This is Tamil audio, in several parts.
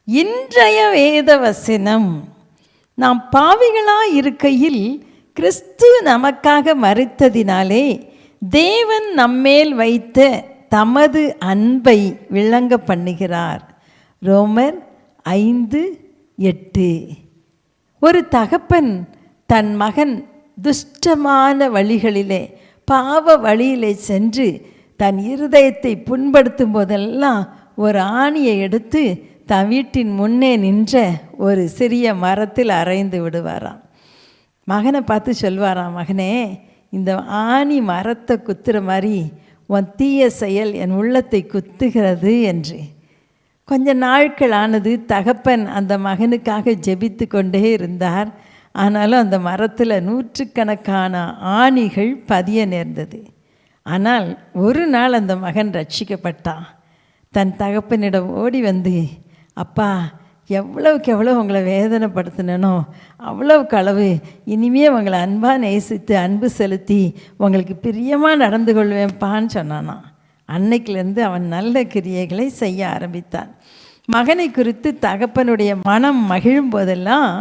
இன்றைய வேத வசனம், நாம் பாவிகளாய் இருக்கையில் கிறிஸ்து நமக்காக மரித்ததினாலே தேவன் நம்மேல் வைத்த தமது அன்பை விளங்க பண்ணுகிறார். ரோமர் 5:8. ஒரு தகப்பன் தன் மகன் துஷ்டமான வழிகளிலே, பாவ வழியிலே சென்று தன் இருதயத்தை புண்படுத்தும் போதெல்லாம் ஒரு ஆணியை எடுத்து தன் வீட்டின் முன்னே நின்ற ஒரு சிறிய மரத்தில் அறைந்து விடுவாராம். மகனை பார்த்து சொல்வாராம், மகனே, இந்த ஆணி மரத்தை குத்துற மாதிரி உன் தீய செயல் என் உள்ளத்தை குத்துகிறது என்று. கொஞ்ச நாட்கள் ஆனது. தகப்பன் அந்த மகனுக்காக ஜெபித்து கொண்டே இருந்தார். ஆனாலும் அந்த மரத்தில் நூற்றுக்கணக்கான ஆணிகள் பதிய நேர்ந்தது. ஆனால் ஒரு நாள் அந்த மகன் ரட்சிக்கப்பட்டான். தன் தகப்பனிடம் ஓடி வந்து, அப்பா, எவ்வளவுக்கு எவ்வளோ உங்களை வேதனைப்படுத்தினோ அவ்வளவுக்கு அளவு இனிமே உங்களை அன்பாக நேசித்து அன்பு செலுத்தி உங்களுக்கு பிரியமாக நடந்து கொள்வேன்ப்பான்னு சொன்னானான். அன்னைக்கிலேருந்து அவன் நல்ல கிரியைகளை செய்ய ஆரம்பித்தான். மகனை குறித்து தகப்பனுடைய மனம் மகிழும் போதெல்லாம்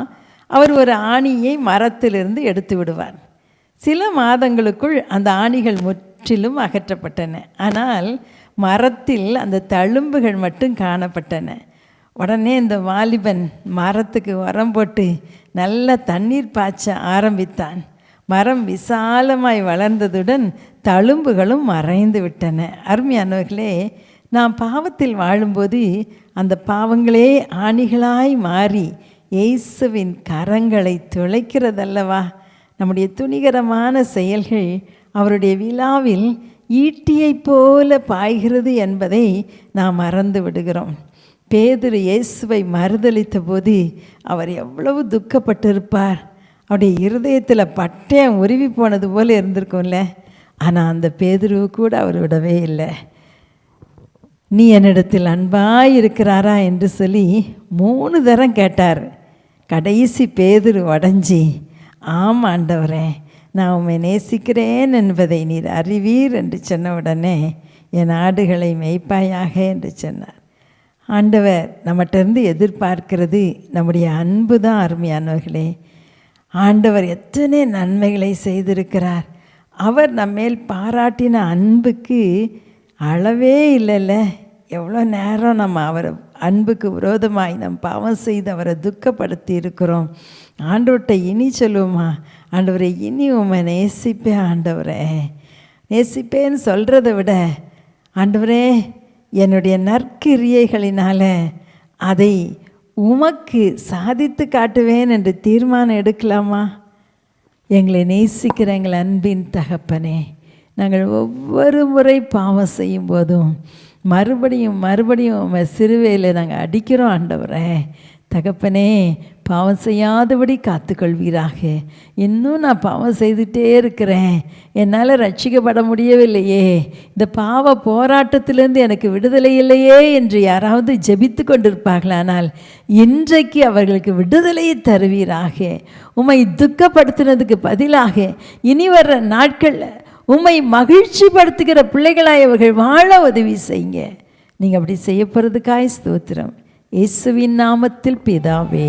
அவர் ஒரு ஆணியை மரத்திலிருந்து எடுத்து விடுவார். சில மாதங்களுக்குள் அந்த ஆணிகள் முற்றிலும் அகற்றப்பட்டன. ஆனால் மரத்தில் அந்த தழும்புகள் மட்டும் காணப்பட்டன. உடனே இந்த வாலிபன் மரத்துக்கு உரம் போட்டு நல்ல தண்ணீர் பாய்ச்ச ஆரம்பித்தான். மரம் விசாலமாய் வளர்ந்ததுடன் தழும்புகளும் மறைந்து விட்டன. அருமையானவர்களே, நாம் பாவத்தில் வாழும்போது அந்த பாவங்களே ஆணிகளாய் மாறி இயேசுவின் கரங்களை துளைக்கிறதல்லவா? நம்முடைய துணிகரமான செயல்கள் அவருடைய விழாவில் ஈட்டியைப் போல பாய்கிறது என்பதை நாம் மறந்து விடுகிறோம். பேதுரு இயேசுவை மறுதலித்த போது அவர் எவ்வளவு துக்கப்பட்டிருப்பார். அவருடைய இருதயத்தில் பட்டயம் உருவி போனது போல் இருந்திருக்கும்ல. ஆனால் அந்த பேதுருவை கூட அவர் விடவே இல்லை. நீ என்னிடத்தில் அன்பாய் இருக்கிறாரா என்று சொல்லி 3 தரம் கேட்டார். கடைசி பேதுரு உடஞ்சி, ஆம் ஆண்டவரே, நான் உம்மை நேசிக்கிறேன் என்பதை நீர் அறிவீர் என்று சொன்ன உடனே, என் ஆடுகளை மேய்ப்பாயாக என்று சொன்னார். ஆண்டவர் நம்மகிட்டருந்து எதிர்பார்க்கிறது நம்முடைய அன்பு தான். அருமையானவர்களே, ஆண்டவர் எத்தனை நன்மைகளை செய்திருக்கிறார். அவர் நம்மேல் பாராட்டின அன்புக்கு அளவே இல்லைல்ல. எவ்வளோ நேரம் நம்ம அவர் அன்புக்கு விரோதமாய் நம் பாவம் செய்து அவரை துக்கப்படுத்தி இருக்கிறோம். ஆண்டவர்கிட்ட இனி சொல்லுவோமா, ஆண்டவரை இனி உம்மை நேசிப்பேன், ஆண்டவரே நேசிப்பேன்னு சொல்கிறத விட, ஆண்டவரே என்னுடைய நற்கிரியைகளினால் அதை உமக்கு சாதித்து காட்டுவேன் என்று தீர்மானம் எடுக்கலாமா? எங்களை நேசிக்கிற எங்கள் அன்பின் தகப்பனே, நாங்கள் ஒவ்வொரு முறை பாவம் செய்யும் போதும் மறுபடியும் மறுபடியும் சிறுவையில் நாங்கள் அடிக்கிறோம். ஆண்டவரே தகப்பனே, பாவம் செய்யாதபடி காத்துக்கொள்வீராக. இன்னும் நான் பாவம் செய்துகிட்டே இருக்கிறேன், என்னால் ரட்சிக்கப்பட முடியவில்லையே, இந்த பாவ போராட்டத்திலேருந்து எனக்கு விடுதலை இல்லையே என்று யாராவது ஜெபித்து கொண்டிருப்பார்களானால் இன்றைக்கு அவர்களுக்கு விடுதலையை தருவீராக. உம்மை துக்கப்படுத்தினதுக்கு பதிலாக இனி வர்ற நாட்களில் உம்மை மகிழ்ச்சி படுத்துகிற பிள்ளைகளாய் அவர்கள் வாழ உதவி செய்யுங்க. நீங்கள் அப்படி செய்ய போகிறதுக்காய் ஸ்தோத்திரம். இயேசுவின் நாமத்தில் பிதாவே,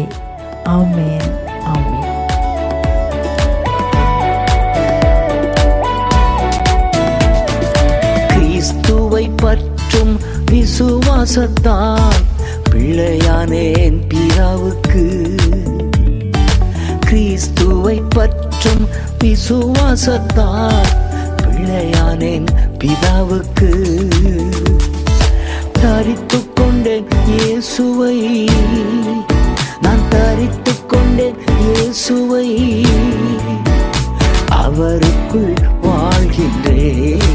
ஆமென், ஆமென். கிறிஸ்துவை பற்றும் விசுவாசத்தால் பிள்ளையானேன் பிதாவுக்கு. கிறிஸ்துவை பற்றும் விசுவாசத்தால் பிள்ளையானேன் பிதாவுக்கு. தரித்து கொண்டேன் இயேசுவை, நான் தரித்து கொண்டேன் இயேசுவை. அவருக்குள் வாழ்கின்றேன்,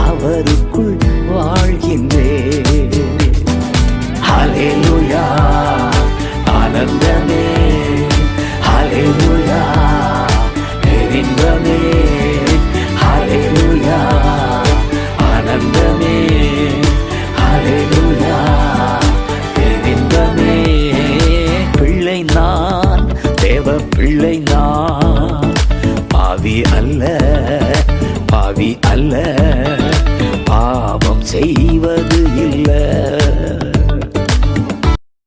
அவருக்குள் வாழ்கின்றேன்.